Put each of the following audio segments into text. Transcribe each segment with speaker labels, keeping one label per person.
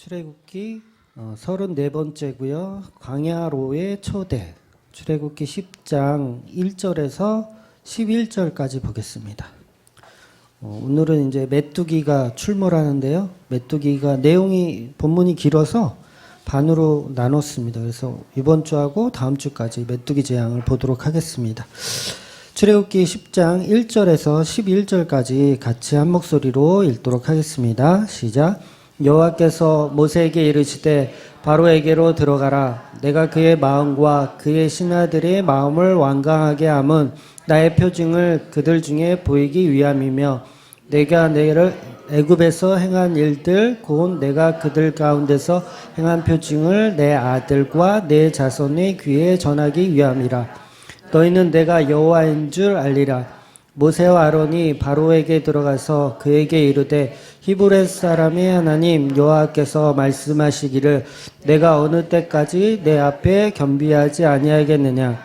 Speaker 1: 출애굽기 34번째고요. 광야로의 초대. 출애굽기 10장 1절에서 11절까지 보겠습니다. 오늘은 이제 메뚜기가 출몰하는데요. 메뚜기가 본문이 길어서 반으로 나눴습니다. 그래서 이번 주하고 다음 주까지 메뚜기 재앙을 보도록 하겠습니다. 출애굽기 10장 1절에서 11절까지 같이 한 목소리로 읽도록 하겠습니다. 시작. 여호와께서 모세에게 이르시되 바로에게로 들어가라. 내가 그의 마음과 그의 신하들의 마음을 완강하게 함은 나의 표징을 그들 중에 보이기 위함이며 내가 너를 애굽에서 행한 일들 곧 내가 그들 가운데서 행한 표징을 내 아들과 내 자손의 귀에 전하기 위함이라. 너희는 내가 여호와인 줄 알리라. 모세와 아론이 바로에게 들어가서 그에게 이르되 히브리 사람의 하나님 여호와께서 말씀하시기를 내가 어느 때까지 내 앞에 겸비하지 아니하겠느냐.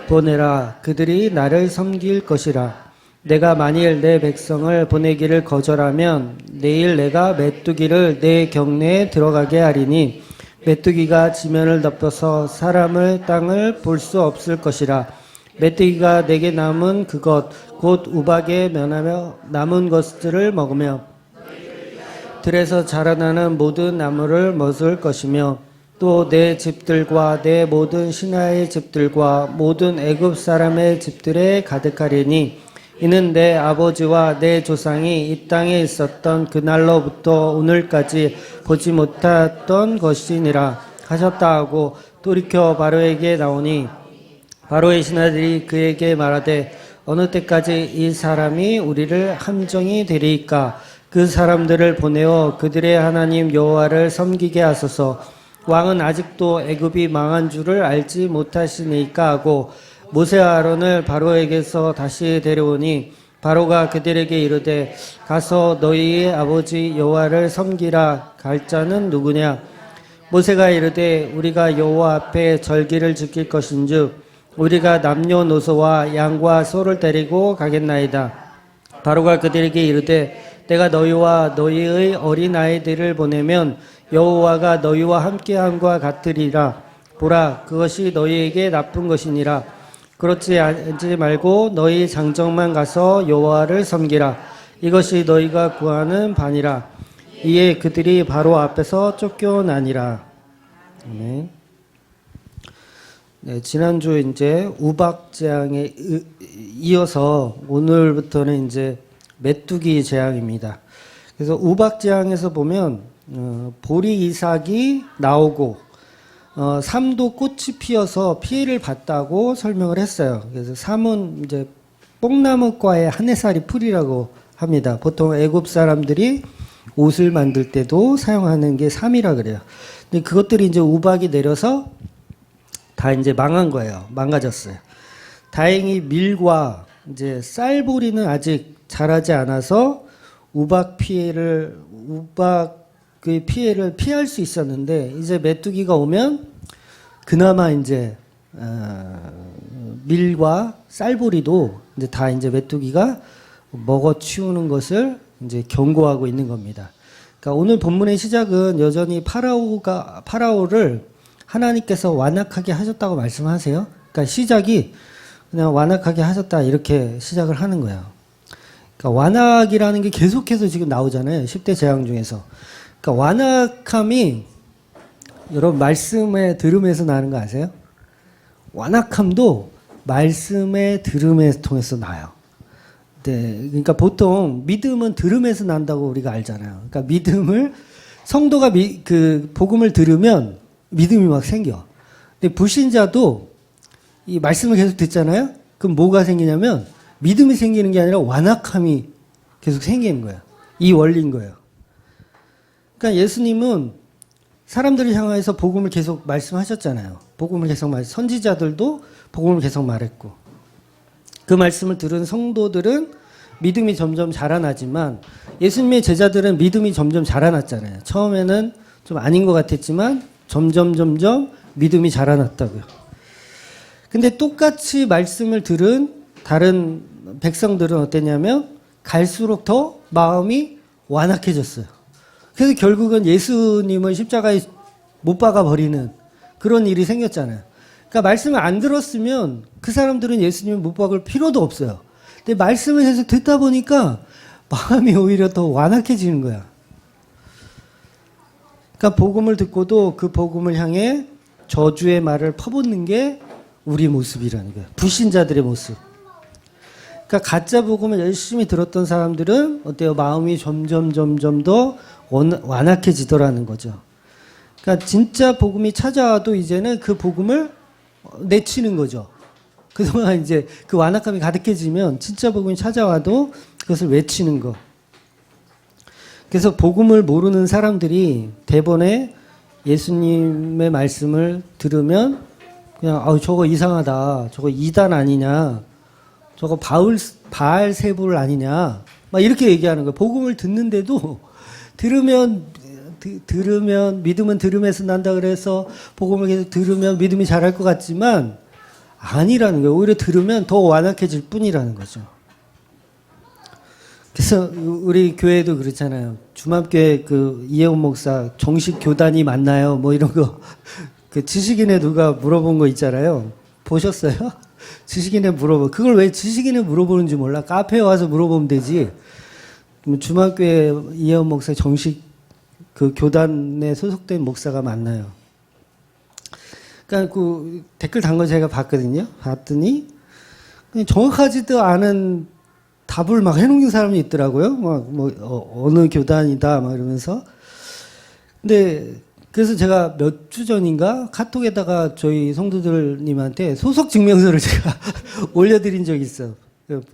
Speaker 1: 보내라. 그들이 나를 섬길 것이라. 내가 만일 내 백성을 보내기를 거절하면 내일 내가 메뚜기를 내 경내에 들어가게 하리니 메뚜기가 지면을 덮어서 사람을 땅을 볼 수 없을 것이라. 메뚜기가 내게 남은 그것 곧 우박에 면하며 남은 것들을 먹으며 들에서 자라나는 모든 나무를 먹을 것이며 또 내 집들과 내 모든 신하의 집들과 모든 애굽 사람의 집들에 가득하리니 이는 내 아버지와 내 조상이 이 땅에 있었던 그날로부터 오늘까지 보지 못했던 것이니라 하셨다 하고 돌이켜 바로에게 나오니 바로의 신하들이 그에게 말하되 어느 때까지 이 사람이 우리를 함정이 되리이까. 그 사람들을 보내어 그들의 하나님 여호와를 섬기게 하소서. 왕은 아직도 애굽이 망한 줄을 알지 못하시니까 하고 모세와 아론을 바로에게서 다시 데려오니 바로가 그들에게 이르되 가서 너희의 아버지 여호와를 섬기라. 갈 자는 누구냐. 모세가 이르되 우리가 여호와 앞에 절기를 지킬 것인즉 우리가 남녀노소와 양과 소를 데리고 가겠나이다. 바로가 그들에게 이르되 내가 너희와 너희의 어린아이들을 보내면 여호와가 너희와 함께함과 같으리라. 보라, 그것이 너희에게 나쁜 것이니라. 그렇지 않지 말고 너희 장정만 가서 여호와를 섬기라. 이것이 너희가 구하는 바니라. 이에 그들이 바로 앞에서 쫓겨나니라. 아멘. 네, 지난주 이제 우박 재앙에 이어서 오늘부터는 이제 메뚜기 재앙입니다. 그래서 우박 재앙에서 보면 보리 이삭이 나오고 삼도 꽃이 피어서 피해를 봤다고 설명을 했어요. 그래서 삼은 이제 뽕나무과의 한해살이 풀이라고 합니다. 보통 애굽 사람들이 옷을 만들 때도 사용하는 게 삼이라 그래요. 근데 그것들이 이제 우박이 내려서 다 이제 망한 거예요. 망가졌어요. 다행히 밀과 이제 쌀보리는 아직 자라지 않아서 우박의 피해를 피할 수 있었는데 이제 메뚜기가 오면 그나마 이제 밀과 쌀보리도 이제 다 이제 메뚜기가 먹어치우는 것을 이제 경고하고 있는 겁니다. 그러니까 오늘 본문의 시작은 여전히 파라오를 하나님께서 완악하게 하셨다고 말씀하세요. 그러니까 시작이 그냥 완악하게 하셨다 이렇게 시작을 하는 거예요. 그러니까 완악이라는 게 계속해서 지금 나오잖아요. 10대 재앙 중에서. 그러니까 완악함이 여러분 말씀의 들음에서 나는 거 아세요? 완악함도 말씀의 들음에 통해서 나요. 네, 그러니까 보통 믿음은 들음에서 난다고 우리가 알잖아요. 그러니까 믿음을 성도가 그 복음을 들으면 믿음이 막 생겨. 근데 불신자도 이 말씀을 계속 듣잖아요? 그럼 뭐가 생기냐면 믿음이 생기는 게 아니라 완악함이 계속 생기는 거예요. 이 원리인 거예요. 그러니까 예수님은 사람들을 향해서 복음을 계속 말씀하셨잖아요. 복음을 계속 선지자들도 복음을 계속 말했고 그 말씀을 들은 성도들은 믿음이 점점 자라나지만 예수님의 제자들은 믿음이 점점 자라났잖아요. 처음에는 좀 아닌 것 같았지만 점점 믿음이 자라났다고요. 근데 똑같이 말씀을 들은 다른 백성들은 어땠냐면 갈수록 더 마음이 완악해졌어요. 그래서 결국은 예수님을 십자가에 못 박아 버리는 그런 일이 생겼잖아요. 그러니까 말씀을 안 들었으면 그 사람들은 예수님을 못 박을 필요도 없어요. 근데 말씀을 계속 듣다 보니까 마음이 오히려 더 완악해지는 거야. 그러니까 복음을 듣고도 그 복음을 향해 저주의 말을 퍼붓는 게 우리 모습이라는 거예요. 불신자들의 모습. 그러니까 가짜 복음을 열심히 들었던 사람들은 어때요? 마음이 점점 더 완악해지더라는 거죠. 그러니까 진짜 복음이 찾아와도 이제는 그 복음을 내치는 거죠. 그동안 이제 그 완악함이 가득해지면 진짜 복음이 찾아와도 그것을 외치는 거. 그래서 복음을 모르는 사람들이 대번에 예수님의 말씀을 들으면 그냥 저거 이상하다. 저거 이단 아니냐. 저거 바알세불 아니냐. 막 이렇게 얘기하는 거예요. 복음을 듣는데도 들으면 믿음은 들음에서 난다 그래서 복음을 계속 들으면 믿음이 자랄 것 같지만 아니라는 거예요. 오히려 들으면 더 완악해질 뿐이라는 거죠. 그래서 우리 교회도 그렇잖아요. 주맙교회 그 이혜원 목사 정식 교단이 맞나요? 뭐 이런 거 그 지식인에 누가 물어본 거 있잖아요. 보셨어요? 지식인에 그걸 왜 지식인에 물어보는지 몰라. 카페에 와서 물어보면 되지. 주맙교회 이혜원 목사 정식 그 교단에 소속된 목사가 맞나요? 그러니까 그 댓글 단 거 제가 봤거든요. 봤더니 정확하지도 않은 답을 막 해놓는 사람이 있더라고요. 어느 교단이다 막 이러면서. 근데 그래서 제가 몇 주 전인가 카톡에다가 저희 성도들님한테 소속 증명서를 제가 올려드린 적이 있어요.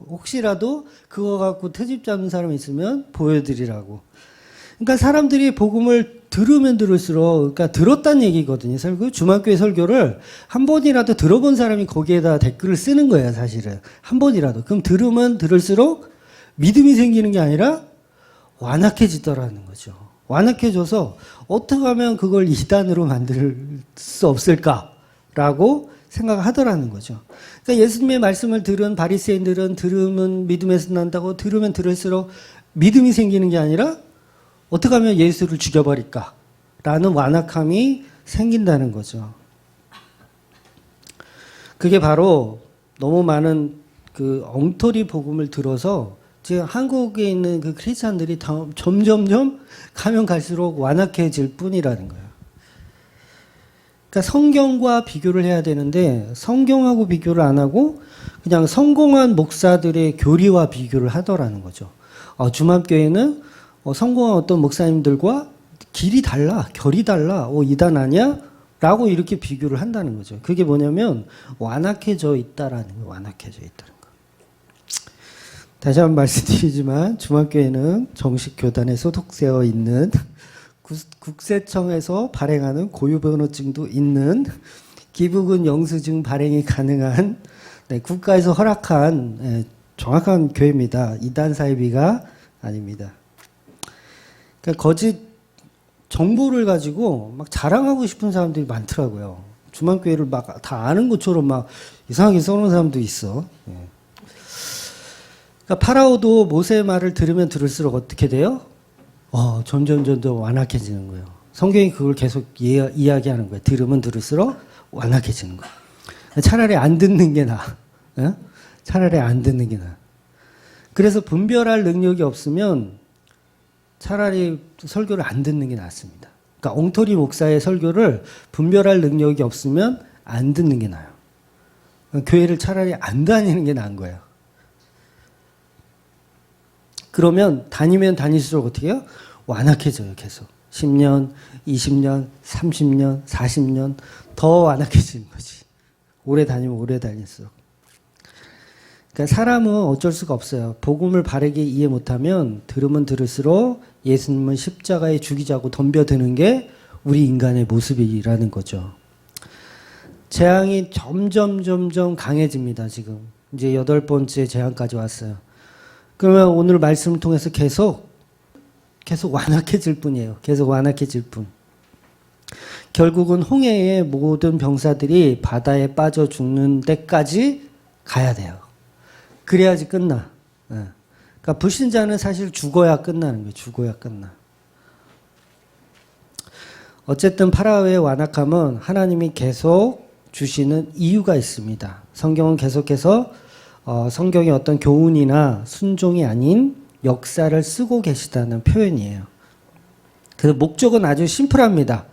Speaker 1: 혹시라도 그거 갖고 트집 잡는 사람 있으면 보여드리라고. 그러니까 사람들이 복음을 들으면 들을수록, 그러니까 들었다는 얘기거든요. 주말교회 설교를 한 번이라도 들어본 사람이 거기에다 댓글을 쓰는 거예요, 사실은. 한 번이라도. 그럼 들으면 들을수록 믿음이 생기는 게 아니라 완악해지더라는 거죠. 완악해져서 어떻게 하면 그걸 이단으로 만들 수 없을까라고 생각하더라는 거죠. 그러니까 예수님의 말씀을 들은 바리새인들은 들으면 믿음에서 난다고 들으면 들을수록 믿음이 생기는 게 아니라 어떻게 하면 예수를 죽여버릴까라는 완악함이 생긴다는 거죠. 그게 바로 너무 많은 그 엉터리 복음을 들어서 지금 한국에 있는 그 크리스찬들이 점점점 가면 갈수록 완악해질 뿐이라는 거예요. 그러니까 성경과 비교를 해야 되는데 성경하고 비교를 안 하고 그냥 성공한 목사들의 교리와 비교를 하더라는 거죠. 주맘교회는 성공한 어떤 목사님들과 길이 달라, 결이 달라, 이단 아니야? 라고 이렇게 비교를 한다는 거죠. 그게 뭐냐면 완악해져 있다라는 거예요. 완악해져 있다는 거. 다시 한번 말씀드리지만 주맘교회는 정식 교단에 소속되어 있는 국세청에서 발행하는 고유번호증도 있는 기부금 영수증 발행이 가능한 국가에서 허락한 정확한 교회입니다. 이단 사이비가 아닙니다. 그러니까 거짓 정보를 가지고 막 자랑하고 싶은 사람들이 많더라고요. 주만교회를 막 다 아는 것처럼 막 이상하게 써놓은 사람도 있어. 그러니까 파라오도 모세의 말을 들으면 들을수록 어떻게 돼요? 점점 완악해지는 거예요. 성경이 그걸 계속 이야기하는 거예요. 들으면 들을수록 완악해지는 거예요. 차라리 안 듣는 게 나아. 차라리 안 듣는 게 나아. 그래서 분별할 능력이 없으면 차라리 설교를 안 듣는 게 낫습니다. 그러니까 엉터리 목사의 설교를 분별할 능력이 없으면 안 듣는 게 나아요. 교회를 차라리 안 다니는 게 나은 거예요. 그러면 다니면 다닐수록 어떻게 해요? 완악해져요, 계속. 10년, 20년, 30년, 40년 더 완악해지는 거지. 오래 다니면 오래 다닐수록. 그러니까 사람은 어쩔 수가 없어요. 복음을 바르게 이해 못하면 들으면 들을수록 예수님은 십자가에 죽이자고 덤벼드는 게 우리 인간의 모습이라는 거죠. 재앙이 점점 강해집니다, 지금. 이제 8번째 재앙까지 왔어요. 그러면 오늘 말씀을 통해서 계속 완악해질 뿐이에요. 계속 완악해질 뿐. 결국은 홍해의 모든 병사들이 바다에 빠져 죽는 데까지 가야 돼요. 그래야지 끝나. 그러니까 불신자는 사실 죽어야 끝나는 거예요. 죽어야 끝나. 어쨌든 파라오의 완악함은 하나님이 계속 주시는 이유가 있습니다. 성경은 계속해서 성경의 어떤 교훈이나 순종이 아닌 역사를 쓰고 계시다는 표현이에요. 그 목적은 아주 심플합니다.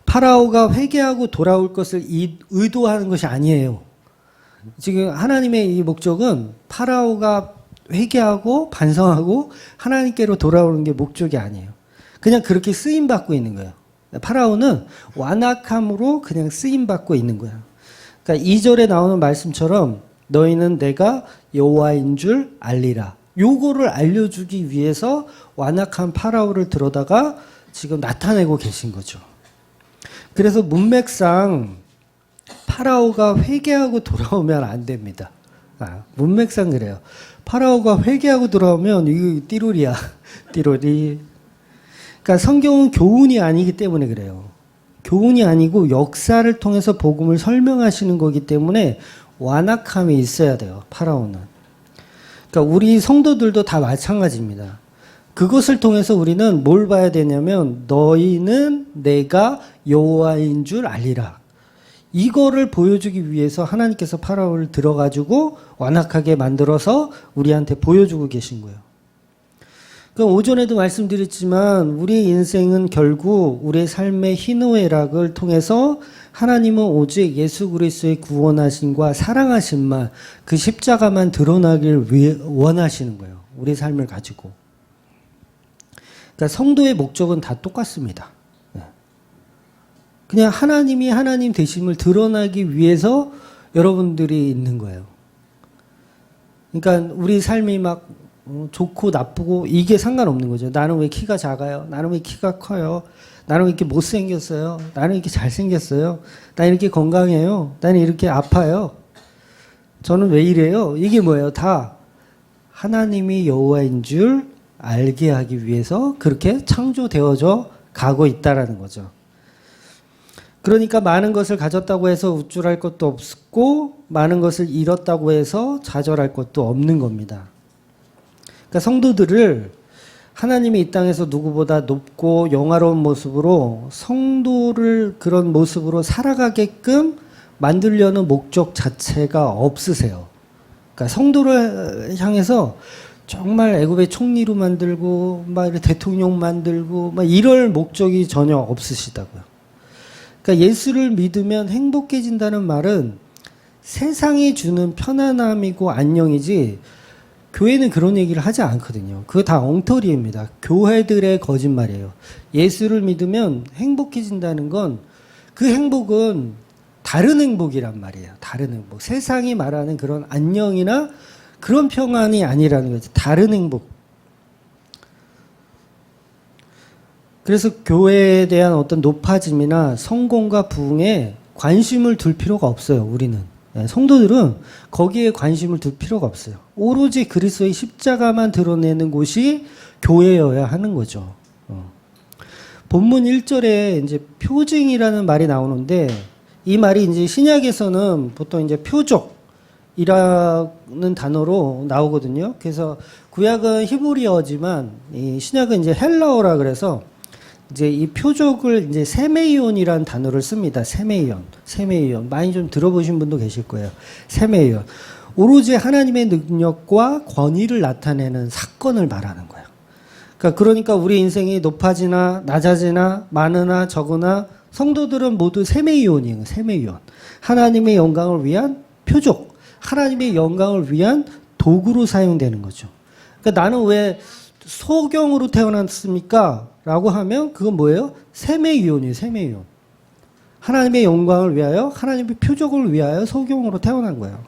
Speaker 1: 파라오가 회개하고 돌아올 것을 의도하는 것이 아니에요. 지금 하나님의 이 목적은 파라오가 회개하고 반성하고 하나님께로 돌아오는 게 목적이 아니에요. 그냥 그렇게 쓰임받고 있는 거예요. 파라오는 완악함으로 그냥 쓰임받고 있는 거야. 그러니까 2절에 나오는 말씀처럼 너희는 내가 여호와인 줄 알리라. 요거를 알려주기 위해서 완악한 파라오를 들어다가 지금 나타내고 계신 거죠. 그래서 문맥상 파라오가 회개하고 돌아오면 안 됩니다. 문맥상 그래요. 파라오가 회개하고 돌아오면 이거 띠로리야. 띠로리. 그러니까 성경은 교훈이 아니기 때문에 그래요. 교훈이 아니고 역사를 통해서 복음을 설명하시는 거기 때문에 완악함이 있어야 돼요. 파라오는. 그러니까 우리 성도들도 다 마찬가지입니다. 그것을 통해서 우리는 뭘 봐야 되냐면 너희는 내가 여호와인 줄 알리라. 이거를 보여주기 위해서 하나님께서 파라오를 들어가지고 완악하게 만들어서 우리한테 보여주고 계신 거예요. 그럼 오전에도 말씀드렸지만 우리의 인생은 결국 우리의 삶의 희노애락을 통해서 하나님은 오직 예수 그리스도의 구원하심과 사랑하심만 그 십자가만 드러나길 원하시는 거예요. 우리 삶을 가지고. 그러니까 성도의 목적은 다 똑같습니다. 그냥 하나님이 하나님 되심을 드러나기 위해서 여러분들이 있는 거예요. 그러니까 우리 삶이 막 좋고 나쁘고 이게 상관없는 거죠. 나는 왜 키가 작아요? 나는 왜 키가 커요? 나는 왜 이렇게 못생겼어요? 나는 이렇게 잘생겼어요? 나는 이렇게 건강해요? 나는 이렇게 아파요? 저는 왜 이래요? 이게 뭐예요? 다 하나님이 여호와인 줄 알게 하기 위해서 그렇게 창조되어져 가고 있다라는 거죠. 그러니까 많은 것을 가졌다고 해서 우쭐할 것도 없고 많은 것을 잃었다고 해서 좌절할 것도 없는 겁니다. 그러니까 성도들을 하나님이 이 땅에서 누구보다 높고 영화로운 모습으로 성도를 그런 모습으로 살아가게끔 만들려는 목적 자체가 없으세요. 그러니까 성도를 향해서 정말 애굽의 총리로 만들고 막 대통령 만들고 막 이럴 목적이 전혀 없으시다고요. 그러니까 예수를 믿으면 행복해진다는 말은 세상이 주는 편안함이고 안녕이지 교회는 그런 얘기를 하지 않거든요. 그거 다 엉터리입니다. 교회들의 거짓말이에요. 예수를 믿으면 행복해진다는 건 그 행복은 다른 행복이란 말이에요. 다른 행복. 세상이 말하는 그런 안녕이나 그런 평안이 아니라는 거죠. 다른 행복. 그래서 교회에 대한 어떤 높아짐이나 성공과 부흥에 관심을 둘 필요가 없어요. 우리는. 성도들은 거기에 관심을 둘 필요가 없어요. 오로지 그리스도의 십자가만 드러내는 곳이 교회여야 하는 거죠. 본문 1절에 이제 표징이라는 말이 나오는데 이 말이 이제 신약에서는 보통 이제 표적이라는 단어로 나오거든요. 그래서 구약은 히브리어지만 이 신약은 이제 헬라어라 그래서 이제 이 표적을 이제 세메이온이라는 단어를 씁니다. 세메이온. 세메이온. 많이 좀 들어보신 분도 계실 거예요. 세메이온. 오로지 하나님의 능력과 권위를 나타내는 사건을 말하는 거예요. 그러니까 우리 인생이 높아지나 낮아지나 많으나 적으나 성도들은 모두 세메이온이에요. 세메이온. 하나님의 영광을 위한 표적. 하나님의 영광을 위한 도구로 사용되는 거죠. 그러니까 나는 왜 소경으로 태어났습니까? 라고 하면 그건 뭐예요? 세메이온이에요. 세메이온. 하나님의 영광을 위하여 하나님의 표적을 위하여 소경으로 태어난 거예요.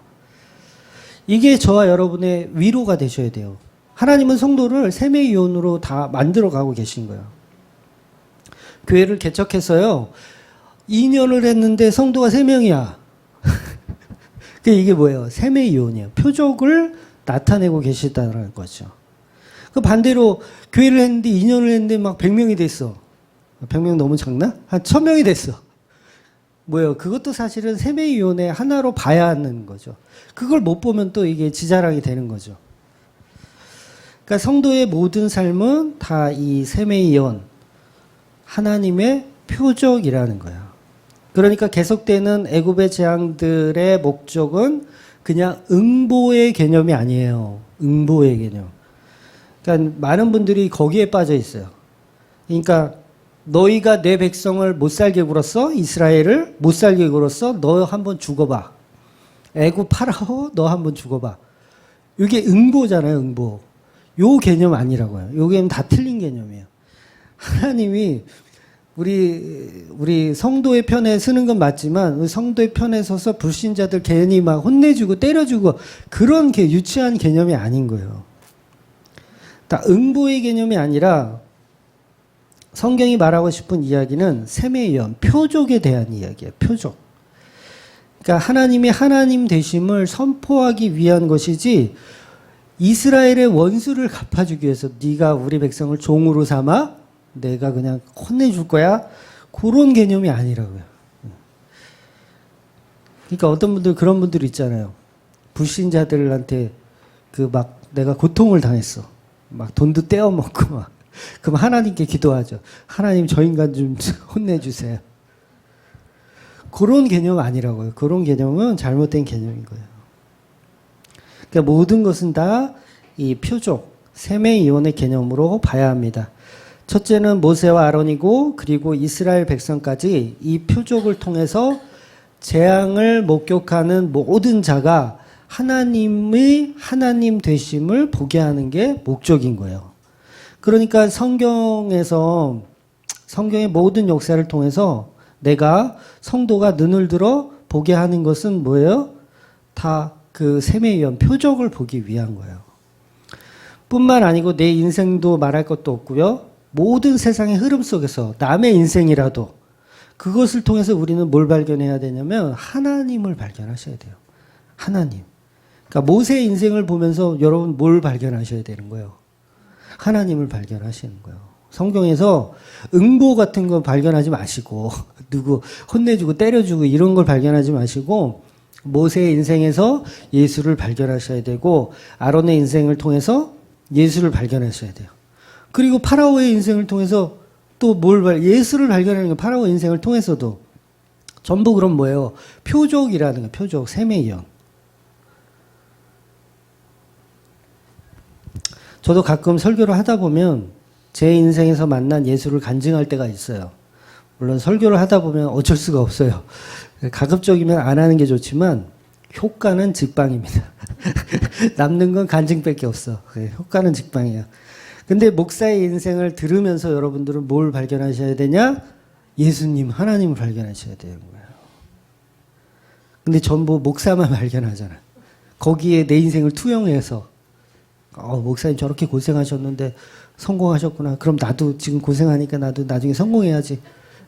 Speaker 1: 이게 저와 여러분의 위로가 되셔야 돼요. 하나님은 성도를 세메이온으로 다 만들어가고 계신 거예요. 교회를 개척해서요. 2년을 했는데 성도가 3명이야. 이게 뭐예요? 세메이온이에요. 표적을 나타내고 계시다는 거죠. 그 반대로 교회를 했는데 2년을 했는데 막 100명이 됐어. 100명 너무 적나? 한 1000명이 됐어. 뭐예요? 그것도 사실은 세메이온의 하나로 봐야 하는 거죠. 그걸 못 보면 또 이게 지자랑이 되는 거죠. 그러니까 성도의 모든 삶은 다 이 세메이온, 하나님의 표적이라는 거예요. 그러니까 계속되는 애굽의 재앙들의 목적은 그냥 응보의 개념이 아니에요. 응보의 개념. 그러니까 많은 분들이 거기에 빠져 있어요. 그러니까 너희가 내 백성을 못 살게 굴었어? 이스라엘을 못 살게 굴었어? 너 한번 죽어봐. 애굽 파라오 너 한번 죽어봐. 이게 응보잖아요. 응보. 요 개념 아니라고요. 요 개념 다 틀린 개념이에요. 하나님이 우리 성도의 편에 서는 건 맞지만 성도의 편에 서서 불신자들 괜히 막 혼내주고 때려주고 그런 유치한 개념이 아닌 거예요. 다 응보의 개념이 아니라 성경이 말하고 싶은 이야기는 셈의 예언, 표적에 대한 이야기예요. 표적. 그러니까 하나님이 하나님 되심을 선포하기 위한 것이지 이스라엘의 원수를 갚아주기 위해서 네가 우리 백성을 종으로 삼아 내가 그냥 혼내줄 거야. 그런 개념이 아니라고요. 그러니까 어떤 분들 그런 분들 있잖아요. 불신자들한테 막 내가 고통을 당했어. 막 돈도 떼어먹고 막. 그럼 하나님께 기도하죠. 하나님 저 인간 좀 혼내주세요. 그런 개념 아니라고요. 그런 개념은 잘못된 개념인 거예요. 그러니까 모든 것은 다 이 표적, 셈의 이혼의 개념으로 봐야 합니다. 첫째는 모세와 아론이고 그리고 이스라엘 백성까지 이 표적을 통해서 재앙을 목격하는 모든 자가 하나님의 하나님 되심을 보게 하는 게 목적인 거예요. 그러니까 성경의 모든 역사를 통해서 내가 성도가 눈을 들어 보게 하는 것은 뭐예요? 다 그 셈에 의한 표적을 보기 위한 거예요. 뿐만 아니고 내 인생도 말할 것도 없고요. 모든 세상의 흐름 속에서 남의 인생이라도 그것을 통해서 우리는 뭘 발견해야 되냐면 하나님을 발견하셔야 돼요. 하나님. 그러니까 모세의 인생을 보면서 여러분 뭘 발견하셔야 되는 거예요? 하나님을 발견하시는 거예요. 성경에서 응보 같은 거 발견하지 마시고 누구 혼내주고 때려주고 이런 걸 발견하지 마시고 모세의 인생에서 예수를 발견하셔야 되고 아론의 인생을 통해서 예수를 발견하셔야 돼요. 그리고 파라오의 인생을 통해서 또 예수를 발견하는 게 파라오 인생을 통해서도 전부 그럼 뭐예요? 표적이라는 거예요. 표적, 셈의 예언. 저도 가끔 설교를 하다 보면 제 인생에서 만난 예수를 간증할 때가 있어요. 물론 설교를 하다 보면 어쩔 수가 없어요. 가급적이면 안 하는 게 좋지만 효과는 직방입니다. 남는 건 간증밖에 없어. 효과는 직방이야. 근데 목사의 인생을 들으면서 여러분들은 뭘 발견하셔야 되냐? 예수님, 하나님을 발견하셔야 되는 거예요. 근데 전부 목사만 발견하잖아. 거기에 내 인생을 투영해서 목사님 저렇게 고생하셨는데 성공하셨구나. 그럼 나도 지금 고생하니까 나도 나중에 성공해야지.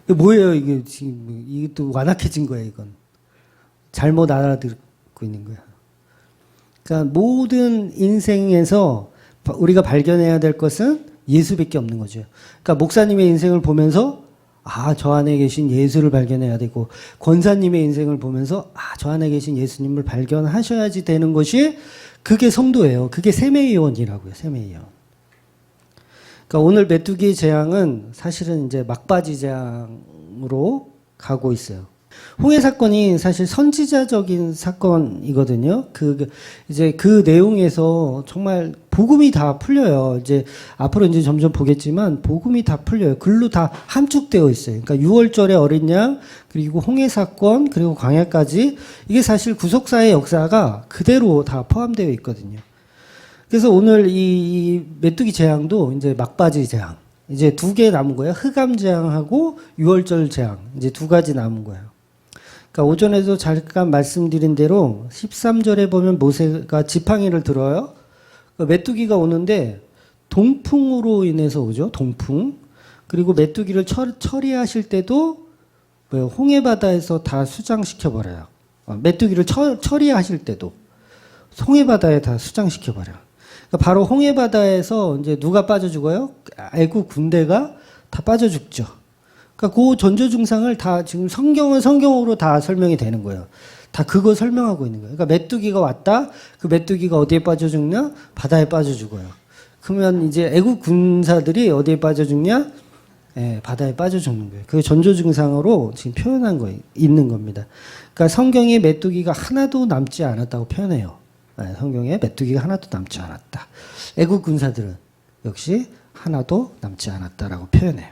Speaker 1: 이게 뭐예요? 이게 지금 이것도 완악해진 거예요. 이건 잘못 알아듣고 있는 거야. 그러니까 모든 인생에서 우리가 발견해야 될 것은 예수밖에 없는 거죠. 그러니까 목사님의 인생을 보면서 저 안에 계신 예수를 발견해야 되고 권사님의 인생을 보면서 저 안에 계신 예수님을 발견하셔야지 되는 것이 그게 성도예요. 그게 셈의 예언이라고요. 셈의 예언. 그러니까 오늘 메뚜기 재앙은 사실은 이제 막바지 재앙으로 가고 있어요. 홍해 사건이 사실 선지자적인 사건이거든요. 이제 그 내용에서 정말 복음이 다 풀려요. 이제 앞으로 이제 점점 보겠지만 복음이 다 풀려요. 글로 다 함축되어 있어요. 그러니까 6월절의 어린 양, 그리고 홍해 사건, 그리고 광야까지 이게 사실 구속사의 역사가 그대로 다 포함되어 있거든요. 그래서 오늘 이 메뚜기 재앙도 이제 막바지 재앙. 이제 2개 남은 거예요. 흑암 재앙하고 6월절 재앙. 이제 2가지 남은 거예요. 그러니까 오전에도 잠깐 말씀드린 대로 13절에 보면 모세가 지팡이를 들어요. 메뚜기가 오는데 동풍으로 인해서 오죠. 동풍. 그리고 메뚜기를 처리하실 때도 홍해 바다에서 다 수장시켜 버려요. 메뚜기를 처리하실 때도 홍해 바다에 다 수장시켜 버려요. 그러니까 바로 홍해 바다에서 이제 누가 빠져 죽어요? 애국 군대가 다 빠져 죽죠. 그러니까 그 전조 증상을 다 지금 성경은 성경으로 다 설명이 되는 거예요. 다 그거 설명하고 있는 거예요. 그러니까 메뚜기가 왔다. 그 메뚜기가 어디에 빠져 죽냐? 바다에 빠져 죽어요. 그러면 이제 애국 군사들이 어디에 빠져 죽냐? 예, 바다에 빠져 죽는 거예요. 그 전조 증상으로 지금 표현한 거 있는 겁니다. 그러니까 성경에 메뚜기가 하나도 남지 않았다고 표현해요. 예, 성경에 메뚜기가 하나도 남지 않았다. 애국 군사들은 역시 하나도 남지 않았다라고 표현해요.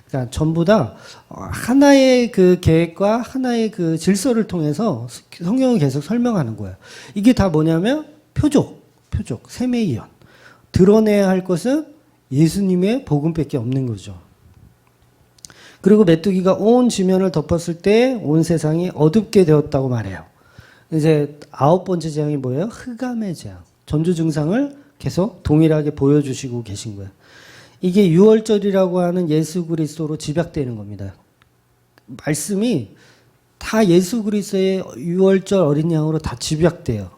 Speaker 1: 그러니까 전부 다 하나의 그 계획과 하나의 그 질서를 통해서 성경을 계속 설명하는 거예요. 이게 다 뭐냐면 표적, 세매이언. 드러내야 할 것은 예수님의 복음밖에 없는 거죠. 그리고 메뚜기가 온 지면을 덮었을 때 온 세상이 어둡게 되었다고 말해요. 이제 9번째 재앙이 뭐예요? 흑암의 재앙. 전조 증상을 계속 동일하게 보여주시고 계신 거예요. 이게 유월절이라고 하는 예수 그리스도로 집약되는 겁니다. 말씀이 다 예수 그리스도의 유월절 어린 양으로 다 집약돼요.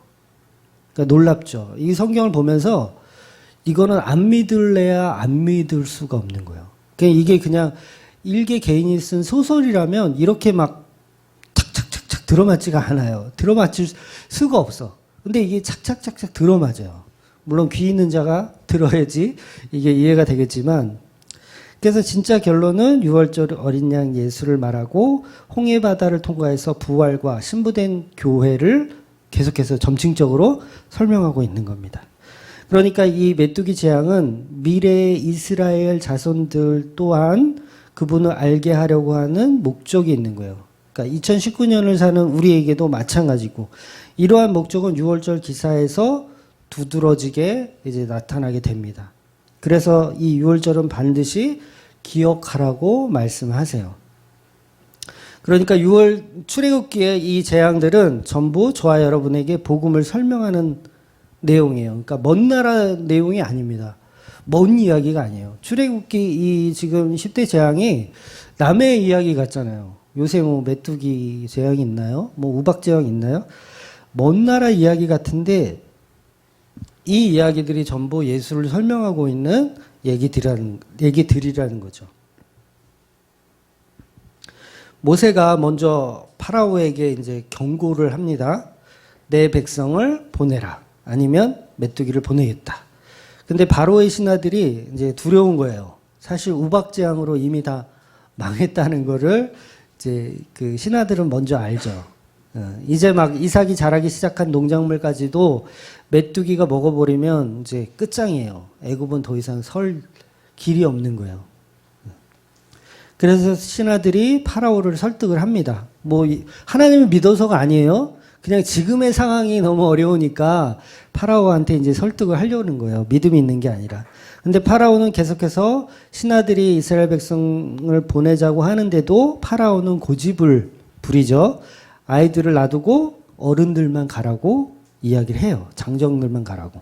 Speaker 1: 그러니까 놀랍죠. 이 성경을 보면서 이거는 안 믿을래야 안 믿을 수가 없는 거예요. 그러니까 이게 그냥 일개 개인이 쓴 소설이라면 이렇게 막 착착착착 들어맞지가 않아요. 들어맞을 수가 없어. 근데 이게 착착착착 들어맞아요. 물론 귀 있는 자가 들어야지 이게 이해가 되겠지만, 그래서 진짜 결론은 유월절 어린 양 예수를 말하고 홍해바다를 통과해서 부활과 신부된 교회를 계속해서 점층적으로 설명하고 있는 겁니다. 그러니까 이 메뚜기 재앙은 미래의 이스라엘 자손들 또한 그분을 알게 하려고 하는 목적이 있는 거예요. 그러니까 2019년을 사는 우리에게도 마찬가지고, 이러한 목적은 유월절 기사에서 두드러지게 이제 나타나게 됩니다. 그래서 이 유월절은 반드시 기억하라고 말씀하세요. 그러니까 6월 출애굽기의 이 재앙들은 전부 저와 여러분에게 복음을 설명하는 내용이에요. 그러니까 먼 나라 내용이 아닙니다. 먼 이야기가 아니에요. 출애굽기 이 지금 10대 재앙이 남의 이야기 같잖아요. 요새 뭐 메뚜기 재앙이 있나요? 뭐 우박 재앙 있나요? 먼 나라 이야기 같은데 이 이야기들이 전부 예수를 설명하고 있는 얘기들이라는 거죠. 모세가 먼저 파라오에게 이제 경고를 합니다. 내 백성을 보내라. 아니면 메뚜기를 보내겠다. 근데 바로의 신하들이 이제 두려운 거예요. 사실 우박재앙으로 이미 다 망했다는 거를 이제 그 신하들은 먼저 알죠. 이제 막 이삭이 자라기 시작한 농작물까지도 메뚜기가 먹어버리면 이제 끝장이에요. 애굽은 더 이상 설 길이 없는 거예요. 그래서 신하들이 파라오를 설득을 합니다. 뭐 하나님을 믿어서가 아니에요. 그냥 지금의 상황이 너무 어려우니까 파라오한테 이제 설득을 하려는 거예요. 믿음이 있는 게 아니라. 근데 파라오는 계속해서 신하들이 이스라엘 백성을 보내자고 하는데도 파라오는 고집을 부리죠. 아이들을 놔두고 어른들만 가라고 이야기를 해요. 장정들만 가라고.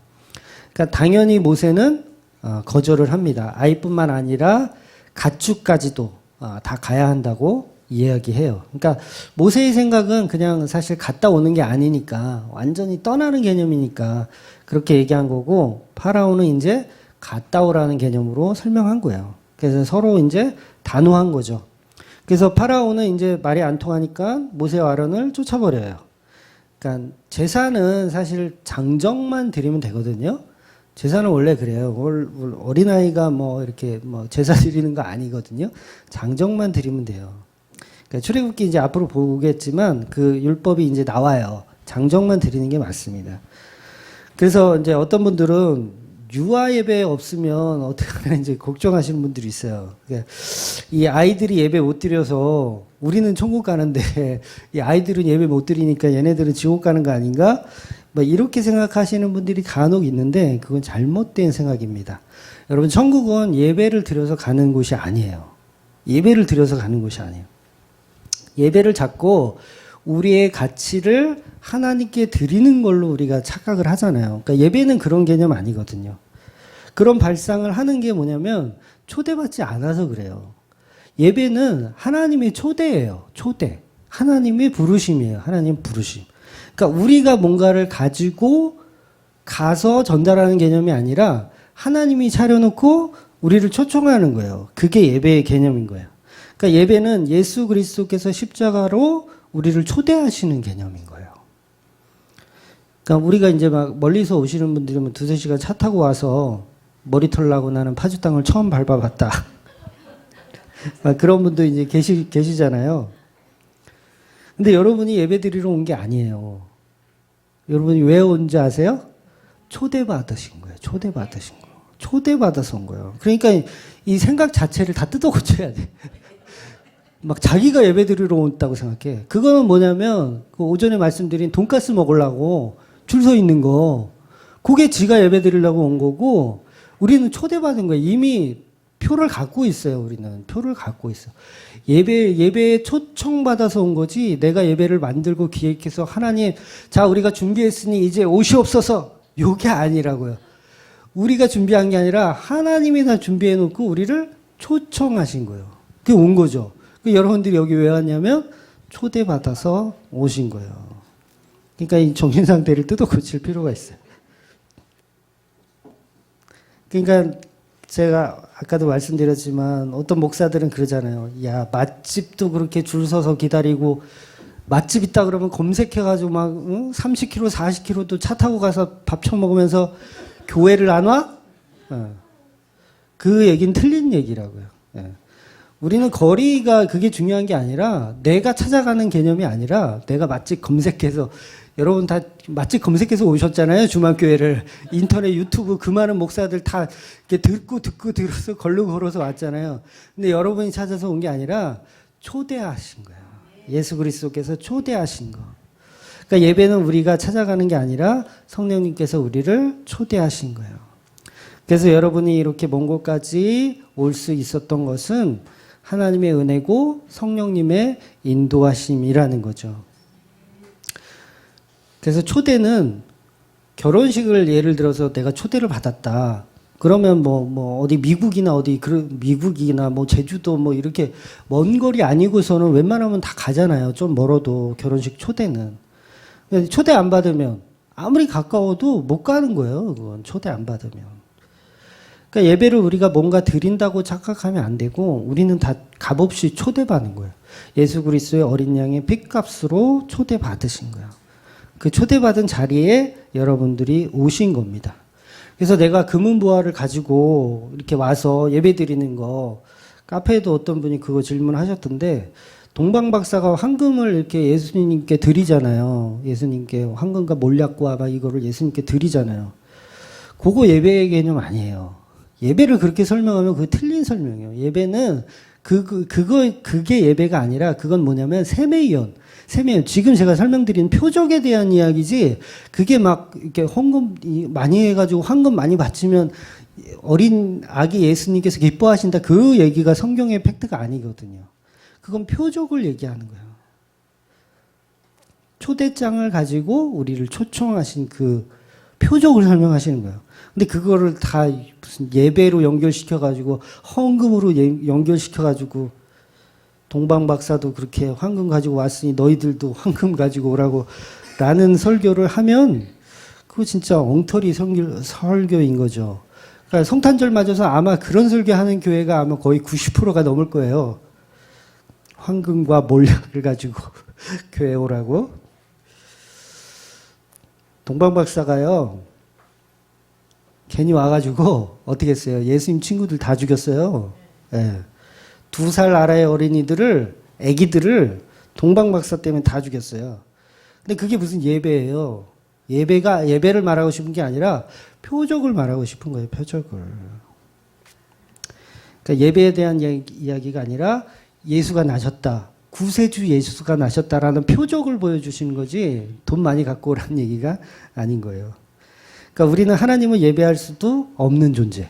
Speaker 1: 그러니까 당연히 모세는 거절을 합니다. 아이뿐만 아니라 가축까지도 다 가야 한다고 이야기해요. 그러니까 모세의 생각은 그냥 사실 갔다 오는 게 아니니까 완전히 떠나는 개념이니까 그렇게 얘기한 거고, 파라오는 이제 갔다 오라는 개념으로 설명한 거예요. 그래서 서로 이제 단호한 거죠. 그래서 파라오는 이제 말이 안 통하니까 모세와 아론을 쫓아버려요. 그러니까 제사는 사실 장정만 드리면 되거든요. 제사는 원래 그래요. 어린아이가 뭐 이렇게 뭐 제사 드리는 거 아니거든요. 장정만 드리면 돼요. 그러니까 출애굽기 이제 앞으로 보겠지만 그 율법이 이제 나와요. 장정만 드리는 게 맞습니다. 그래서 이제 어떤 분들은 유아 예배 없으면 어떡하나 이제 걱정하시는 분들이 있어요. 그러니까 이 아이들이 예배 못 드려서 우리는 천국 가는데 이 아이들은 예배 못 드리니까 얘네들은 지옥 가는 거 아닌가? 뭐 이렇게 생각하시는 분들이 간혹 있는데 그건 잘못된 생각입니다. 여러분, 천국은 예배를 드려서 가는 곳이 아니에요. 예배를 드려서 가는 곳이 아니에요. 예배를 잡고 우리의 가치를 하나님께 드리는 걸로 우리가 착각을 하잖아요. 그러니까 예배는 그런 개념 아니거든요. 그런 발상을 하는 게 뭐냐면 초대받지 않아서 그래요. 예배는 하나님의 초대예요. 초대. 하나님의 부르심이에요. 하나님 부르심. 그러니까 우리가 뭔가를 가지고 가서 전달하는 개념이 아니라 하나님이 차려놓고 우리를 초청하는 거예요. 그게 예배의 개념인 거예요. 그러니까 예배는 예수 그리스도께서 십자가로 우리를 초대하시는 개념인 거예요. 그러니까 우리가 이제 막 멀리서 오시는 분들이면 2-3시간 차 타고 와서 머리 털라고 나는 파주 땅을 처음 밟아봤다. 그런 분도 이제 계시잖아요. 근데 여러분이 예배 드리러 온 게 아니에요. 여러분이 왜 온지 아세요? 초대받으신 거예요. 초대받으신 거. 초대받아서 온 거예요. 그러니까 이 생각 자체를 다 뜯어 고쳐야 돼. 막 자기가 예배 드리러 온다고 생각해. 그거는 뭐냐면 그 오전에 말씀드린 돈가스 먹으려고 줄 서 있는 거. 그게 지가 예배 드리려고 온 거고 우리는 초대받은 거예요. 이미 표를 갖고 있어요. 우리는 표를 갖고 있어. 예배에 초청받아서 온 거지. 내가 예배를 만들고 기획해서 하나님, 자 우리가 준비했으니 이제 오시옵소서. 요게 아니라고요. 우리가 준비한 게 아니라 하나님이 다 준비해 놓고 우리를 초청하신 거예요. 그게 온 거죠. 여러분들이 여기 왜 왔냐면 초대받아서 오신 거예요. 그러니까 이 정신 상태를 뜯어 고칠 필요가 있어요. 그러니까 제가 아까도 말씀드렸지만 어떤 목사들은 그러잖아요. 야, 맛집도 그렇게 줄 서서 기다리고 맛집 있다 그러면 검색해가지고 막 30km, 40km도 차 타고 가서 밥 처먹으면서 교회를 안 와? 그 얘기는 틀린 얘기라고요. 예. 우리는 거리가 그게 중요한 게 아니라 내가 찾아가는 개념이 아니라 내가 맛집 검색해서 여러분 다 맛집 검색해서 오셨잖아요. 주말교회를. 인터넷, 유튜브 그 많은 목사들 다 이렇게 듣고 들어서 걸러서 왔잖아요. 근데 여러분이 찾아서 온 게 아니라 초대하신 거예요. 예수 그리스도께서 초대하신 거. 그러니까 예배는 우리가 찾아가는 게 아니라 성령님께서 우리를 초대하신 거예요. 그래서 여러분이 이렇게 먼 곳까지 올 수 있었던 것은 하나님의 은혜고 성령님의 인도하심이라는 거죠. 그래서 초대는 결혼식을 예를 들어서 내가 초대를 받았다. 그러면 뭐 어디 미국이나 미국이나 뭐 제주도 뭐 이렇게 먼 거리 아니고서는 웬만하면 다 가잖아요. 좀 멀어도 결혼식 초대는. 초대 안 받으면 아무리 가까워도 못 가는 거예요. 그건 초대 안 받으면. 그러니까 예배를 우리가 뭔가 드린다고 착각하면 안 되고 우리는 다 값없이 초대받는 거예요. 예수 그리스도의 어린 양의 핏값으로 초대받으신 거예요. 그 초대받은 자리에 여러분들이 오신 겁니다. 그래서 내가 금은보화를 가지고 이렇게 와서 예배 드리는 거 카페에도 어떤 분이 그거 질문하셨던데 동방박사가 황금을 이렇게 예수님께 드리잖아요. 예수님께 황금과 몰약과 막 이거를 예수님께 드리잖아요. 그거 예배의 개념 아니에요. 예배를 그렇게 설명하면 그게 틀린 설명이에요. 예배는 그게 예배가 아니라 그건 뭐냐면 세매연. 지금 제가 설명드린 표적에 대한 이야기지, 그게 막 이렇게 헌금 많이 해가지고 황금 많이 바치면 어린 아기 예수님께서 기뻐하신다. 그 얘기가 성경의 팩트가 아니거든요. 그건 표적을 얘기하는 거예요. 초대장을 가지고 우리를 초청하신 그 표적을 설명하시는 거예요. 근데 그거를 다 무슨 예배로 연결시켜가지고 헌금으로 연결시켜가지고 동방박사도 그렇게 황금 가지고 왔으니 너희들도 황금 가지고 오라고 라는 설교를 하면 그거 진짜 엉터리 설교인 거죠. 그러니까 성탄절 맞아서 아마 그런 설교하는 교회가 아마 거의 90%가 넘을 거예요. 황금과 몰약을 가지고 교회 오라고. 동방박사가요, 괜히 와가지고 어떻게 했어요? 예수님 친구들 다 죽였어요. 예. 2살 아래의 어린이들을, 애기들을 동방박사 때문에 다 죽였어요. 근데 그게 무슨 예배예요? 예배를 말하고 싶은 게 아니라 표적을 말하고 싶은 거예요, 표적을. 그러니까 예배에 대한 이야기가 아니라 예수가 나셨다. 구세주 예수가 나셨다라는 표적을 보여주시는 거지 돈 많이 갖고 오라는 얘기가 아닌 거예요. 그러니까 우리는 하나님을 예배할 수도 없는 존재.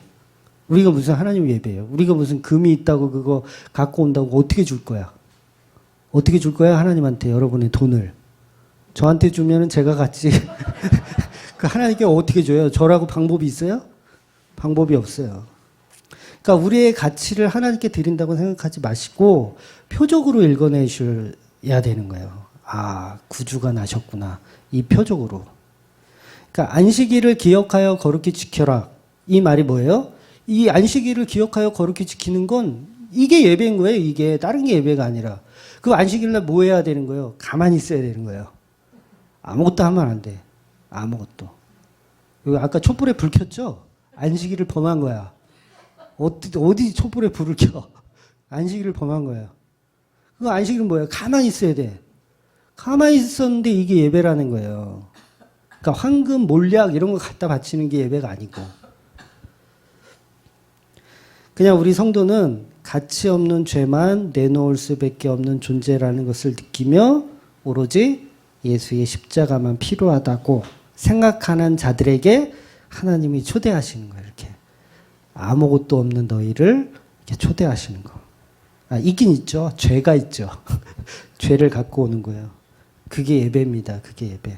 Speaker 1: 우리가 무슨 하나님을 예배해요? 우리가 무슨 금이 있다고 그거 갖고 온다고 어떻게 줄 거야? 어떻게 줄 거야? 하나님한테 여러분의 돈을. 저한테 주면은 제가 같이 그 하나님께 어떻게 줘요? 저라고 방법이 있어요? 방법이 없어요. 그러니까 우리의 가치를 하나님께 드린다고 생각하지 마시고 표적으로 읽어내셔야 되는 거예요. 아, 구주가 나셨구나. 이 표적으로. 그러니까 안식일을 기억하여 거룩히 지켜라. 이 말이 뭐예요? 이 안식일을 기억하여 거룩히 지키는 건 이게 예배인 거예요. 이게 다른 게 예배가 아니라. 그 안식일날 뭐 해야 되는 거예요? 가만히 있어야 되는 거예요. 아무것도 하면 안 돼. 아무것도. 아까 촛불에 불 켰죠? 안식일을 범한 거야. 어디 촛불에 불을 켜? 안식일을 범한 거예요. 그 안식일은 뭐예요? 가만히 있어야 돼. 가만히 있었는데 이게 예배라는 거예요. 그러니까 황금, 몰약 이런 거 갖다 바치는 게 예배가 아니고. 그냥 우리 성도는 가치 없는 죄만 내놓을 수밖에 없는 존재라는 것을 느끼며 오로지 예수의 십자가만 필요하다고 생각하는 자들에게 하나님이 초대하시는 거예요. 이렇게 아무것도 없는 너희를 이렇게 초대하시는 거. 있긴 있죠. 죄가 있죠. 죄를 갖고 오는 거예요. 그게 예배입니다. 그게 예배.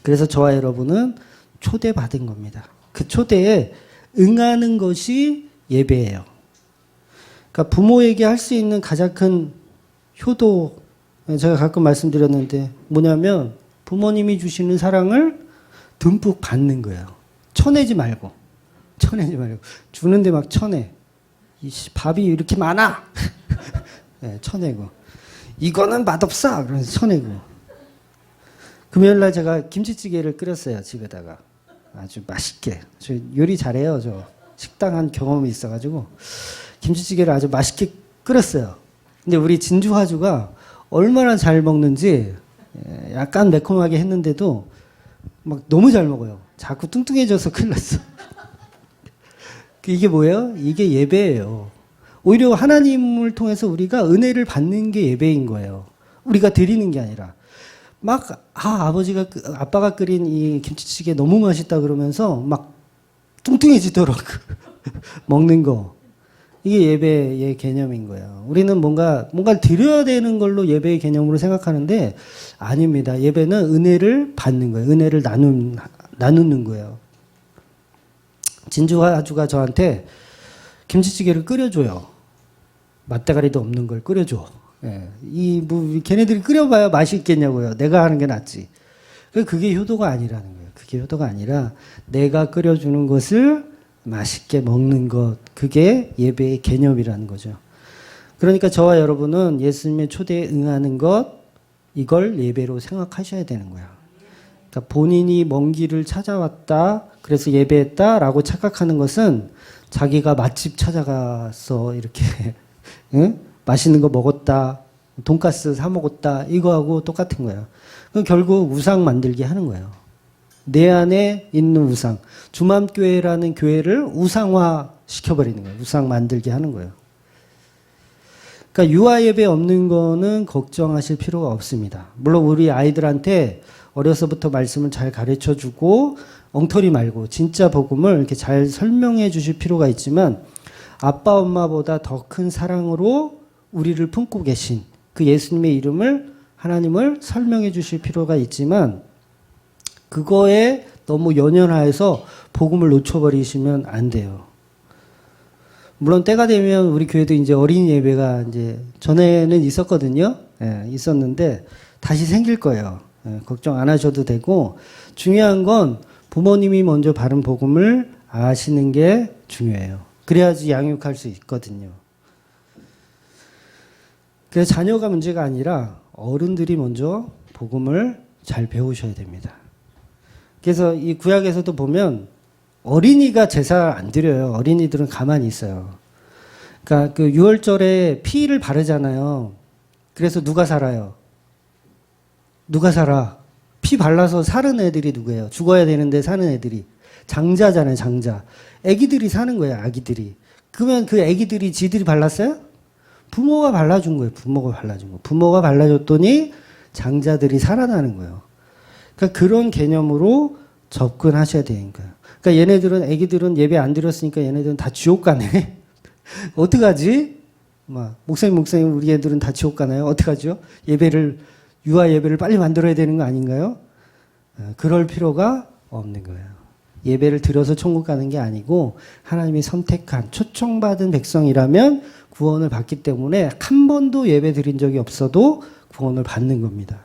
Speaker 1: 그래서 저와 여러분은 초대받은 겁니다. 그 초대에 응하는 것이 예배예요. 그러니까 부모에게 할 수 있는 가장 큰 효도, 제가 가끔 말씀드렸는데 뭐냐면 부모님이 주시는 사랑을 듬뿍 받는 거예요. 쳐내지 말고. 주는데 막 쳐내. 밥이 이렇게 많아. 네, 쳐내고. 이거는 맛없어. 그래서 쳐내고. 금요일날 제가 김치찌개를 끓였어요. 집에다가. 아주 맛있게. 저 요리 잘해요. 저 식당 한 경험이 있어가지고. 김치찌개를 아주 맛있게 끓였어요. 근데 우리 진주 화주가 얼마나 잘 먹는지 약간 매콤하게 했는데도 막 너무 잘 먹어요. 자꾸 뚱뚱해져서 큰일 났어. 이게 뭐예요? 이게 예배예요. 오히려 하나님을 통해서 우리가 은혜를 받는 게 예배인 거예요. 우리가 드리는 게 아니라. 아빠가 끓인 이 김치찌개 너무 맛있다 그러면서 막 뚱뚱해지도록 먹는 거. 이게 예배의 개념인 거예요. 우리는 뭔가를 드려야 되는 걸로 예배의 개념으로 생각하는데 아닙니다. 예배는 은혜를 받는 거예요. 은혜를 나누는 거예요. 진주화주가 저한테 김치찌개를 끓여줘요. 맛대가리도 없는 걸 끓여줘. 예. 걔네들이 끓여봐야 맛이 있겠냐고요. 내가 하는 게 낫지. 그게 효도가 아니라는 거예요. 그게 효도가 아니라 내가 끓여주는 것을 맛있게 먹는 것. 그게 예배의 개념이라는 거죠. 그러니까 저와 여러분은 예수님의 초대에 응하는 것, 이걸 예배로 생각하셔야 되는 거예요. 그러니까 본인이 먼 길을 찾아왔다, 그래서 예배했다라고 착각하는 것은 자기가 맛집 찾아가서 이렇게 응? 맛있는 거 먹었다, 돈가스 사 먹었다 이거하고 똑같은 거예요. 그럼 결국 우상 만들게 하는 거예요. 내 안에 있는 우상, 주맘교회라는 교회를 우상화 시켜버리는 거예요. 우상 만들게 하는 거예요. 그러니까 유아 예배 없는 거는 걱정하실 필요가 없습니다. 물론 우리 아이들한테 어려서부터 말씀을 잘 가르쳐주고 엉터리 말고 진짜 복음을 이렇게 잘 설명해 주실 필요가 있지만 아빠 엄마보다 더 큰 사랑으로 우리를 품고 계신 그 예수님의 이름을 하나님을 설명해 주실 필요가 있지만 그거에 너무 연연하여서 복음을 놓쳐버리시면 안 돼요. 물론 때가 되면 우리 교회도 이제 어린이 예배가 이제 전에는 있었거든요. 예, 있었는데 다시 생길 거예요. 예, 걱정 안 하셔도 되고 중요한 건 부모님이 먼저 바른 복음을 아시는 게 중요해요. 그래야지 양육할 수 있거든요. 그래서 자녀가 문제가 아니라 어른들이 먼저 복음을 잘 배우셔야 됩니다. 그래서 이 구약에서도 보면 어린이가 제사 안 드려요. 어린이들은 가만히 있어요. 그러니까 그 유월절에 피를 바르잖아요. 그래서 누가 살아요? 누가 살아? 피 발라서 사는 애들이 누구예요? 죽어야 되는데 사는 애들이. 장자잖아요, 장자. 애기들이 사는 거예요, 아기들이. 그러면 그 애기들이 지들이 발랐어요? 부모가 발라준 거예요, 부모가 발라준 거. 부모가 발라줬더니 장자들이 살아나는 거예요. 그러니까 그런 개념으로 접근하셔야 되는 거예요. 그러니까 얘네들은, 애기들은 예배 안 드렸으니까 얘네들은 다 지옥 가네. 어떡하지? 목사님, 우리 애들은 다 지옥 가나요? 어떡하죠? 유아 예배를 빨리 만들어야 되는 거 아닌가요? 그럴 필요가 없는 거예요. 예배를 드려서 천국 가는 게 아니고 하나님이 선택한 초청받은 백성이라면 구원을 받기 때문에 한 번도 예배 드린 적이 없어도 구원을 받는 겁니다.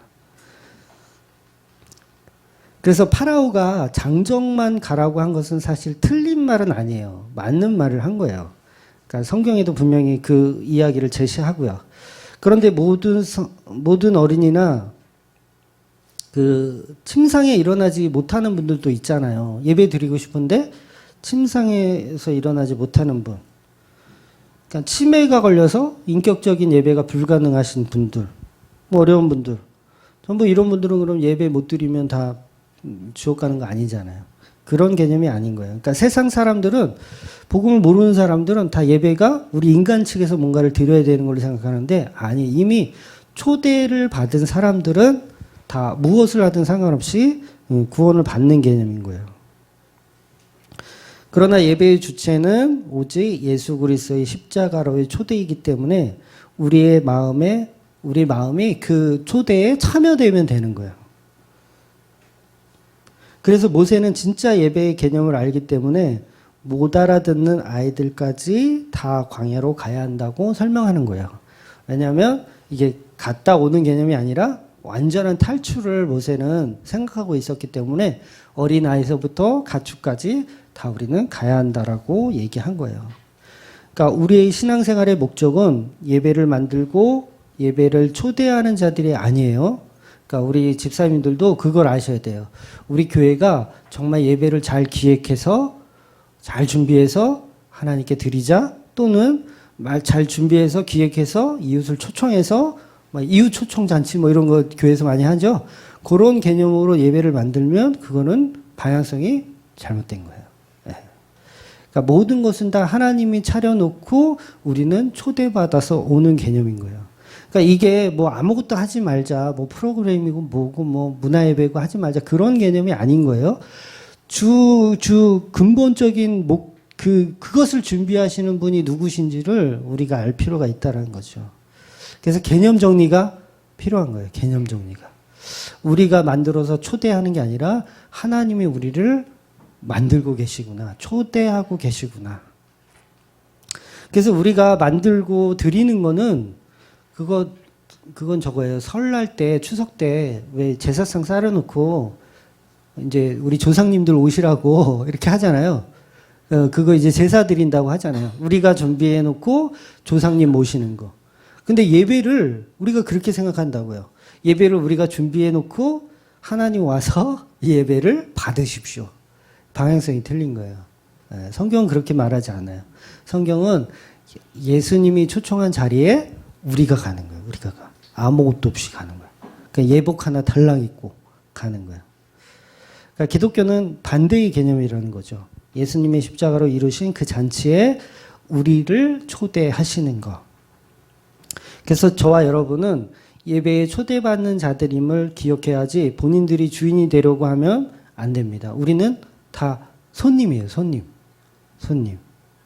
Speaker 1: 그래서 파라오가 장정만 가라고 한 것은 사실 틀린 말은 아니에요. 맞는 말을 한 거예요. 그러니까 성경에도 분명히 그 이야기를 제시하고요. 그런데 모든 어린이나 그 침상에 일어나지 못하는 분들도 있잖아요. 예배 드리고 싶은데 침상에서 일어나지 못하는 분. 그러니까 치매가 걸려서 인격적인 예배가 불가능하신 분들, 뭐 어려운 분들, 전부 이런 분들은 그럼 예배 못 드리면 다 지옥 가는 거 아니잖아요. 그런 개념이 아닌 거예요. 그러니까 세상 사람들은, 복음을 모르는 사람들은 다 예배가 우리 인간 측에서 뭔가를 드려야 되는 걸로 생각하는데, 아니, 이미 초대를 받은 사람들은 다 무엇을 하든 상관없이 구원을 받는 개념인 거예요. 그러나 예배의 주체는 오직 예수 그리스도의 십자가로의 초대이기 때문에 우리 마음이 그 초대에 참여되면 되는 거예요. 그래서 모세는 진짜 예배의 개념을 알기 때문에 못 알아듣는 아이들까지 다 광야로 가야 한다고 설명하는 거예요. 왜냐하면 이게 갔다 오는 개념이 아니라 완전한 탈출을 모세는 생각하고 있었기 때문에 어린아이서부터 가축까지 다 우리는 가야 한다라고 얘기한 거예요. 그러니까 우리의 신앙생활의 목적은 예배를 만들고 예배를 초대하는 자들이 아니에요. 그러니까 우리 집사님들도 그걸 아셔야 돼요. 우리 교회가 정말 예배를 잘 기획해서 잘 준비해서 하나님께 드리자, 또는 잘 준비해서 기획해서 이웃을 초청해서 이웃 초청 잔치 뭐 이런 거 교회에서 많이 하죠. 그런 개념으로 예배를 만들면 그거는 방향성이 잘못된 거예요. 그러니까 모든 것은 다 하나님이 차려놓고 우리는 초대받아서 오는 개념인 거예요. 그러니까 이게 뭐 아무것도 하지 말자, 뭐 프로그램이고 뭐고 뭐 문화예배고 하지 말자, 그런 개념이 아닌 거예요. 근본적인 그것을 준비하시는 분이 누구신지를 우리가 알 필요가 있다는 거죠. 그래서 개념 정리가 필요한 거예요. 개념 정리가. 우리가 만들어서 초대하는 게 아니라 하나님이 우리를 만들고 계시구나. 초대하고 계시구나. 그래서 우리가 만들고 드리는 거는 그건 저거예요. 설날 때, 추석 때 왜 제사상 쌓아놓고 이제 우리 조상님들 오시라고 이렇게 하잖아요. 그거 이제 제사 드린다고 하잖아요. 우리가 준비해놓고 조상님 모시는 거. 근데 예배를 우리가 그렇게 생각한다고요. 예배를 우리가 준비해놓고 하나님 와서 예배를 받으십시오. 방향성이 틀린 거예요. 성경은 그렇게 말하지 않아요. 성경은 예수님이 초청한 자리에 우리가 가는 거예요. 우리가 가. 아무것도 없이 가는 거예요. 그러니까 예복 하나 달랑 입고 가는 거예요. 그러니까 기독교는 반대의 개념이라는 거죠. 예수님의 십자가로 이루신 그 잔치에 우리를 초대하시는 거. 그래서 저와 여러분은 예배에 초대받는 자들임을 기억해야지 본인들이 주인이 되려고 하면 안 됩니다. 우리는 다 손님이에요. 손님.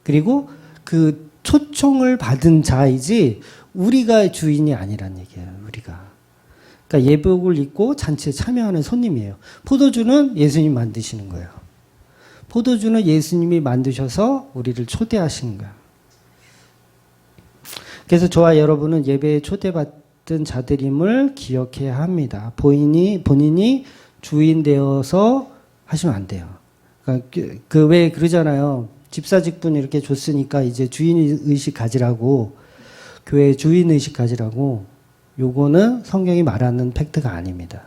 Speaker 1: 그리고 그 초청을 받은 자이지 우리가 주인이 아니란 얘기예요. 우리가. 그러니까 예복을 입고 잔치에 참여하는 손님이에요. 포도주는 예수님 만드시는 거예요. 포도주는 예수님이 만드셔서 우리를 초대하신 거예요. 그래서 저와 여러분은 예배에 초대받은 자들임을 기억해야 합니다. 본인이 주인 되어서 하시면 안 돼요. 그러니까 왜 그러잖아요. 집사 직분 이렇게 줬으니까 이제 주인의식 가지라고, 교회 주인의식 가지라고. 요거는 성경이 말하는 팩트가 아닙니다.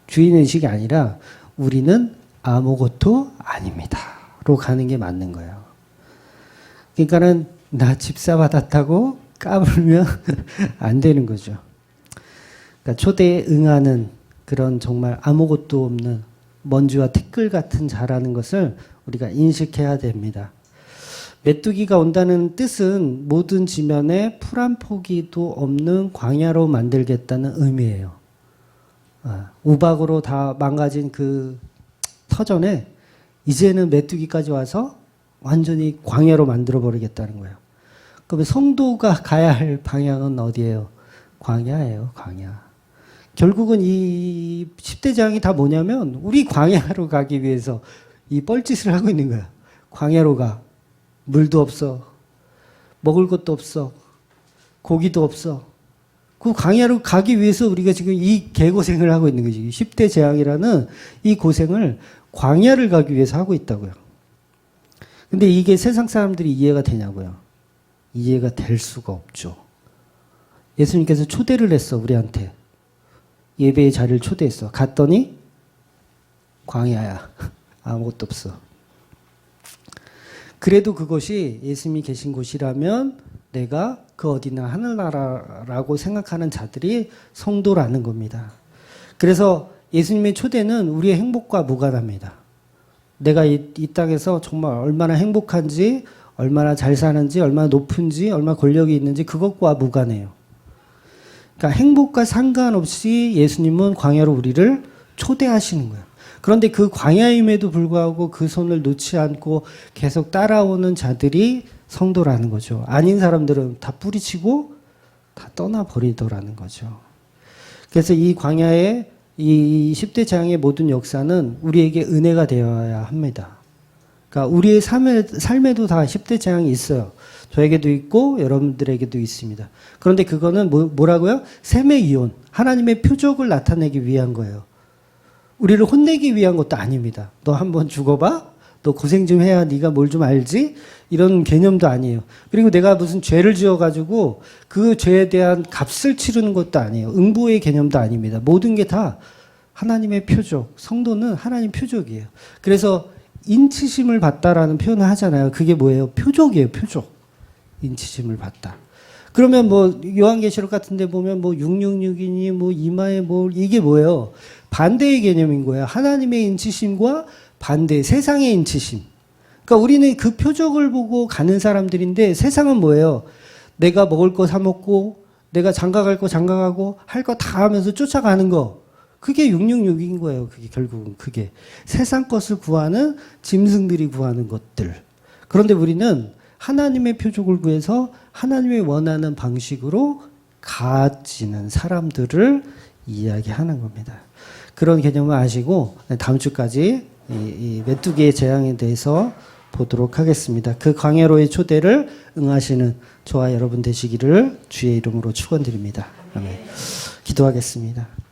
Speaker 1: 주인의식이 아니라 우리는 아무것도 아닙니다.로 가는 게 맞는 거예요. 그러니까는 나 집사 받았다고 까불면 안 되는 거죠. 그러니까 초대에 응하는 그런 정말 아무것도 없는 먼지와 티끌 같은 자라는 것을 우리가 인식해야 됩니다. 메뚜기가 온다는 뜻은 모든 지면에 풀 한 포기도 없는 광야로 만들겠다는 의미예요. 우박으로 다 망가진 그 터전에 이제는 메뚜기까지 와서 완전히 광야로 만들어 버리겠다는 거예요. 그러면 성도가 가야 할 방향은 어디예요? 광야예요, 광야. 결국은 이 10대 재앙이 다 뭐냐면 우리 광야로 가기 위해서 이 뻘짓을 하고 있는 거야. 광야로 가. 물도 없어. 먹을 것도 없어. 고기도 없어. 그 광야로 가기 위해서 우리가 지금 이 개고생을 하고 있는 거지. 10대 재앙이라는 이 고생을 광야를 가기 위해서 하고 있다고요. 근데 이게 세상 사람들이 이해가 되냐고요. 이해가 될 수가 없죠. 예수님께서 초대를 했어, 우리한테. 예배의 자리를 초대했어. 갔더니 광야야. 아무것도 없어. 그래도 그것이 예수님이 계신 곳이라면 내가 그 어디나 하늘나라라고 생각하는 자들이 성도라는 겁니다. 그래서 예수님의 초대는 우리의 행복과 무관합니다. 내가 이 땅에서 정말 얼마나 행복한지, 얼마나 잘 사는지, 얼마나 높은지, 얼마나 권력이 있는지 그것과 무관해요. 그러니까 행복과 상관없이 예수님은 광야로 우리를 초대하시는 거예요. 그런데 그 광야임에도 불구하고 그 손을 놓지 않고 계속 따라오는 자들이 성도라는 거죠. 아닌 사람들은 다 뿌리치고 다 떠나버리더라는 거죠. 그래서 이 광야의 이 10대 재앙의 모든 역사는 우리에게 은혜가 되어야 합니다. 그러니까 우리의 삶에도 다 10대 재앙이 있어요. 저에게도 있고 여러분들에게도 있습니다. 그런데 그거는 뭐라고요? 셈의 이혼, 하나님의 표적을 나타내기 위한 거예요. 우리를 혼내기 위한 것도 아닙니다. 너 한번 죽어봐? 너 고생 좀 해야 네가 뭘 좀 알지? 이런 개념도 아니에요. 그리고 내가 무슨 죄를 지어가지고 그 죄에 대한 값을 치르는 것도 아니에요. 응보의 개념도 아닙니다. 모든 게 다 하나님의 표적, 성도는 하나님 표적이에요. 그래서 인치심을 받다라는 표현을 하잖아요. 그게 뭐예요? 표적이에요, 표적. 인치심을 받다. 그러면 뭐 요한계시록 같은 데 보면 뭐 666이니 뭐 이마에 뭐 이게 뭐예요? 반대의 개념인 거예요. 하나님의 인치심과 반대, 세상의 인치심. 그러니까 우리는 그 표적을 보고 가는 사람들인데 세상은 뭐예요? 내가 먹을 거 사 먹고 내가 장가갈 거 장가가고 할 거 다 하면서 쫓아가는 거. 그게 666인 거예요. 그게 결국은 그게 세상 것을 구하는 짐승들이 구하는 것들. 그런데 우리는 하나님의 표적을 구해서 하나님의 원하는 방식으로 가지는 사람들을 이야기하는 겁니다. 그런 개념을 아시고 다음 주까지 이 메뚜기의 재앙에 대해서 보도록 하겠습니다. 그 광야로의 초대를 응하시는 저와 여러분 되시기를 주의 이름으로 축원드립니다. 아멘. 기도하겠습니다.